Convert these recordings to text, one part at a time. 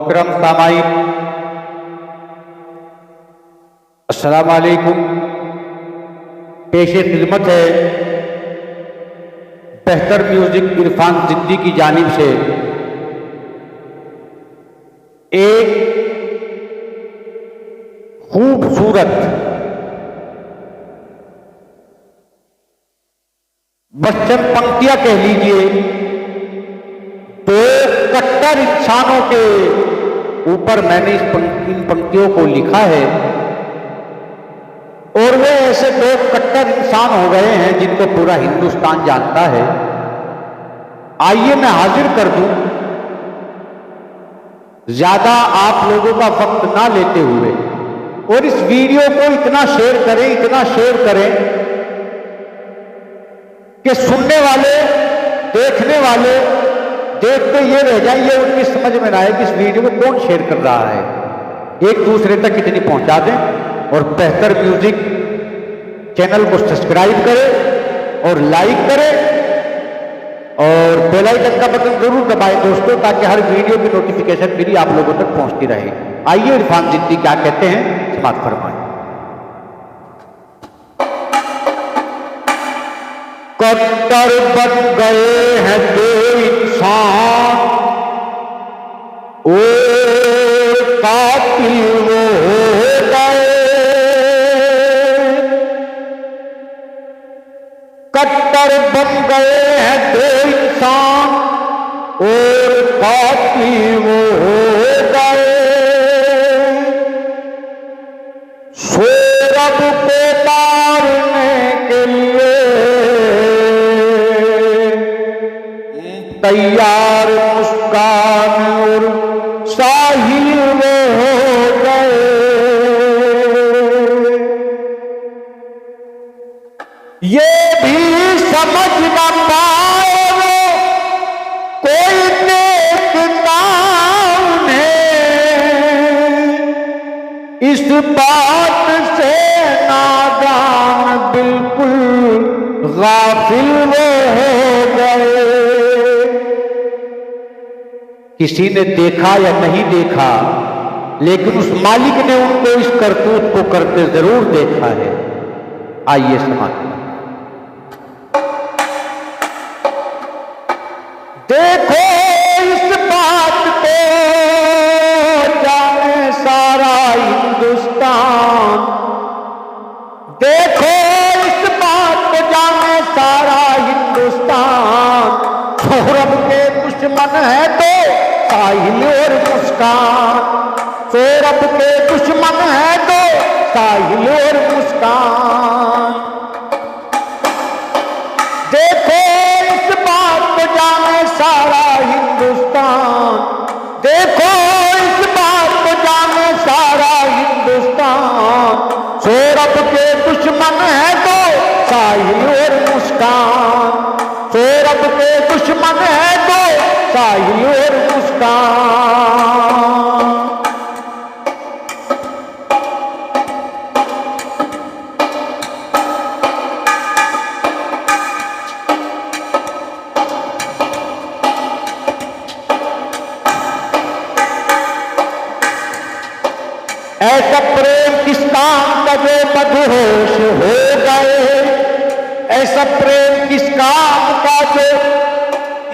मोहतरम सामाईन, अस्सलाम वालेकुम। पेशे खिदमत है बेहतर म्यूजिक इरफान जिद्दी की जानिब से एक खूबसूरत बस चंद पंक्तियां कह लीजिए, दो कट्टर इंसानों के ऊपर मैंने इन पंक्तियों को लिखा है और वे ऐसे दो कट्टर इंसान हो गए हैं जिनको पूरा हिंदुस्तान जानता है। आइए मैं हाजिर कर दूं, ज्यादा आप लोगों का वक्त ना लेते हुए, और इस वीडियो को इतना शेयर करें कि सुनने वाले, देखने वाले देखते ये रह जाए, ये उनकी समझ में ना आए कि इस वीडियो को कौन शेयर कर रहा है। एक दूसरे तक इतनी पहुंचा दें और बेहतर म्यूजिक चैनल को सब्सक्राइब करें और लाइक करें और बेल आइकन का बटन जरूर दबाएं दोस्तों, ताकि हर वीडियो की नोटिफिकेशन मेरी आप लोगों तक पहुंचती रहे। आइए इरफान जिद्दी क्या कहते हैं, समाप्त फरमाएं। कट्टर बन गए हैं दो इंसान, और कातिल वो हो गए। कट्टर बन गए हैं दो इंसान और कातिल वो हो गए। सौरभ को मारने के लिए तैयार मुस्कान और साहिल वो हो गए। ये भी समझ न पाए वो कोई देखता उन्हें, इस बात से नादान बिल्कुल गाफिल वो हो गए। किसी ने देखा या नहीं देखा, लेकिन उस मालिक ने उनको इस करतूत को करते जरूर देखा है। आइए समाप्त। देखो इस बात को जाने सारा हिंदुस्तान, देखो इस बात को जाने सारा हिंदुस्तान। सौरभ के दुश्मन है तो साहिल और मुस्कान, सौरभ के दुश्मन है तो साहिल और मुस्कान। देखो इस बात को जाने सारा हिंदुस्तान, देखो इस बात को जाने सारा हिंदुस्तान। सौरभ के दुश्मन है तो साहिल और मुस्कान, सौरभ के दुश्मन है तो साहिल और मुस्कान। ऐसा प्रेम किस काम का जो मदहोश हो गए, ऐसा प्रेम किस काम का जो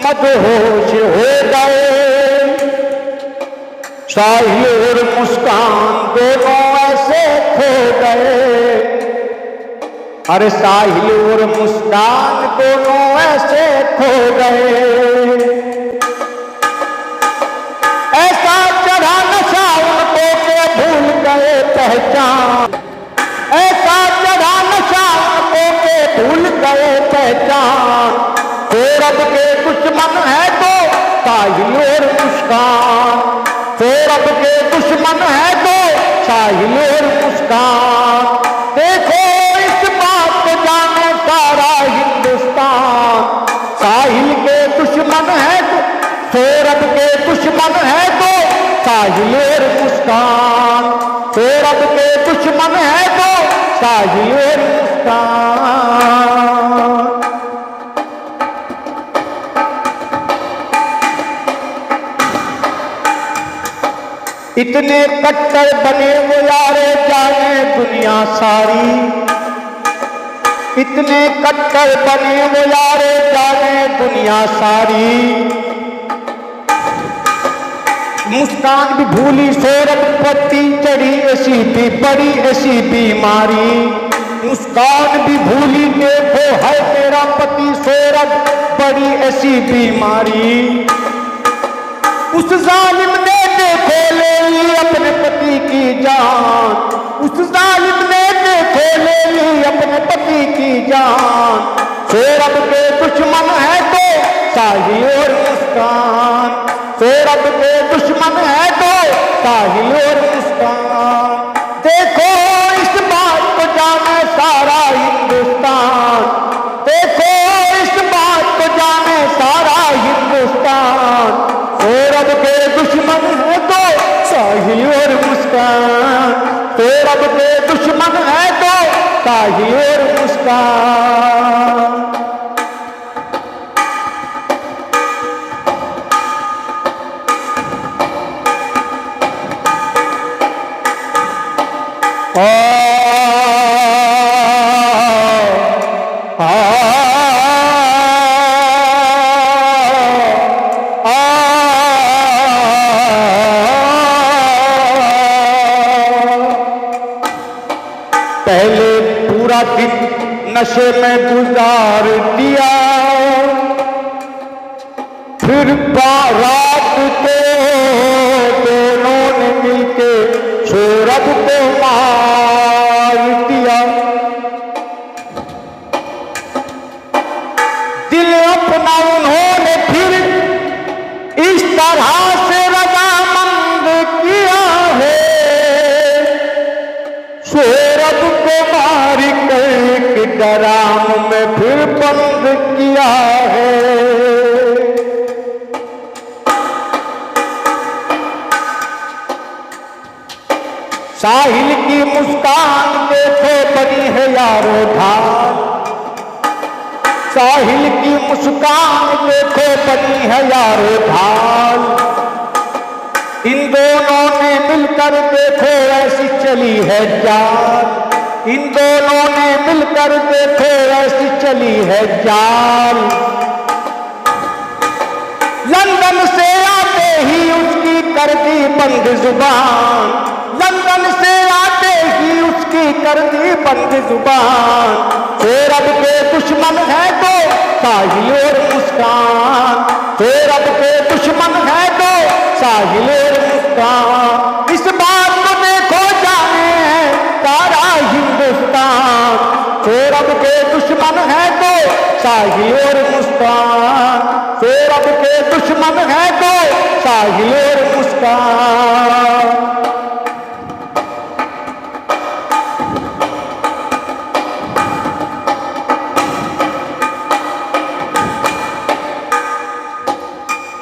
मदहोश हो गए। साहिल और मुस्कान दोनों ऐसे खो गए, अरे साहिल और मुस्कान दोनों ऐसे खो गए। ऐसा चढ़ा नशा उनको के भूल गए पहचान, ऐसा चढ़ा नशा उनको के भूल गए पहचान। सौरभ के दुश्मन है तो साहिल और मुस्कान, सौरभ के दुश्मन है तो साहिल और मुस्कान। देखो इस बात को जाने सारा हिंदुस्तान। साहिल के दुश्मन है तो, सौरभ के दुश्मन है तो साहिल और मुस्कान, सौरभ के दुश्मन है तो साहिल और मुस्कान। इतने कट्टर बने वो यारे जाने दुनिया सारी, इतने कट्टर बने वो यारे जाने दुनिया सारी। मुस्कान भी भूली सौरभ पत्ती चढ़ी ऐसी भी बड़ी ऐसी बीमारी। मुस्कान भी भूली देखो है तेरा पति सौरभ बड़ी ऐसी बीमारी। उस जालिम ने देखो ले ली अपने पति की जान, उस जालिम ने देखो ले ली अपने पति की जान। सौरभ के दुश्मन है तो साहिल और मुस्कान, सौरभ के दुश्मन है तो साहिल और मुस्कान। देखो इस बात को जाने सारा हिंदुस्तान, देखो इस बात को जाने सारा हिंदुस्तान। सौरभ के दुश्मन है तो साहिल और मुस्कान, सौरभ के दुश्मन है तो साहिल और मुस्कान। पहले पूरा दिन नशे में गुजार दिया, फिर रात को दोनों ने मिलके सौरभ को मार दिया। दिल अपना उन्होंने फिर इस तरह से रजामंद किया है। सौरभ को मार कर डराम में फिर बंद किया है। साहिल की मुस्कान देखो बनी है यारो ढाल, साहिल की मुस्कान देखो बनी है यारो ढाल। इन दोनों ने मिलकर देखो ऐसी चली है जाल, इन दोनों ने मिलकर देखो ऐसी चली है जाल। लंदन से आते ही उसकी कर दी बंद जुबान, लंदन से आते ही उसकी कर दी बंद जुबान। सौरभ के दुश्मन है तो साहिल और मुस्कान, सौरभ के दुश्मन है तो साहिल और मुस्कान। इस बात को देखो जाने सारा हिंदुस्तान। सौरभ के दुश्मन है तो साहिल और मुस्कान, सौरभ के दुश्मन है तो साहिल और मुस्कान।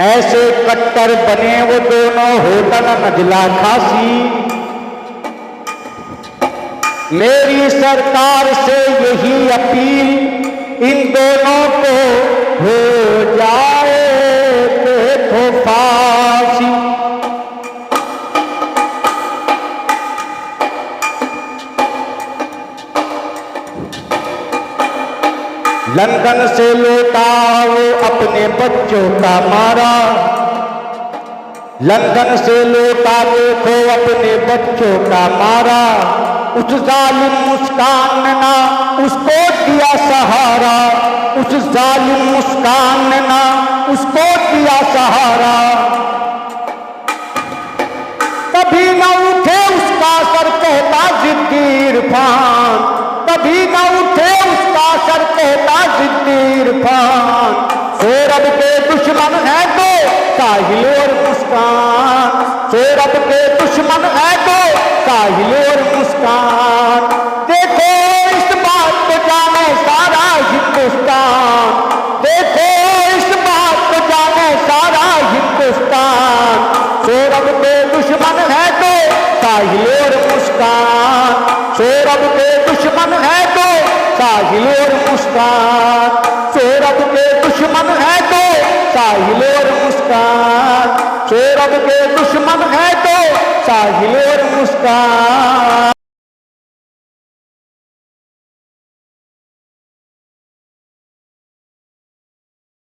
ऐसे कट्टर बने वो दोनों होटल नजला खासी। मेरी सरकार से यही अपील इन दोनों को हो जाए देखो फांसी। लंदन से लौटा वो अपने बच्चों का मारा, लंदन से लौटा देखो अपने बच्चों का मारा। उस जालिम मुस्कान ने ना उसको दिया सहारा, उस जालिम मुस्कान ने ना उसको दिया सहारा। कभी न उठे उसका सर कहता जिद्दी इरफान, कभी न उठे उसका सर कहता जिद्दी इरफान। सौरभ के दुश्मन है तो साहिल और मुस्कान, सौरभ के दुश्मन है तो साहिल और मुस्कान। देखो इस बात को जाने सारा हिंदुस्तान, देखो इस बात को जाने सारा हिंदुस्तान। सौरभ के दुश्मन है तो साहिल और मुस्कान, सौरभ के दुश्मन है तो साहिल और मुस्कान, सौरभ के दुश्मन है तो साहिल और मुस्कान, सौरभ के दुश्मन है तो का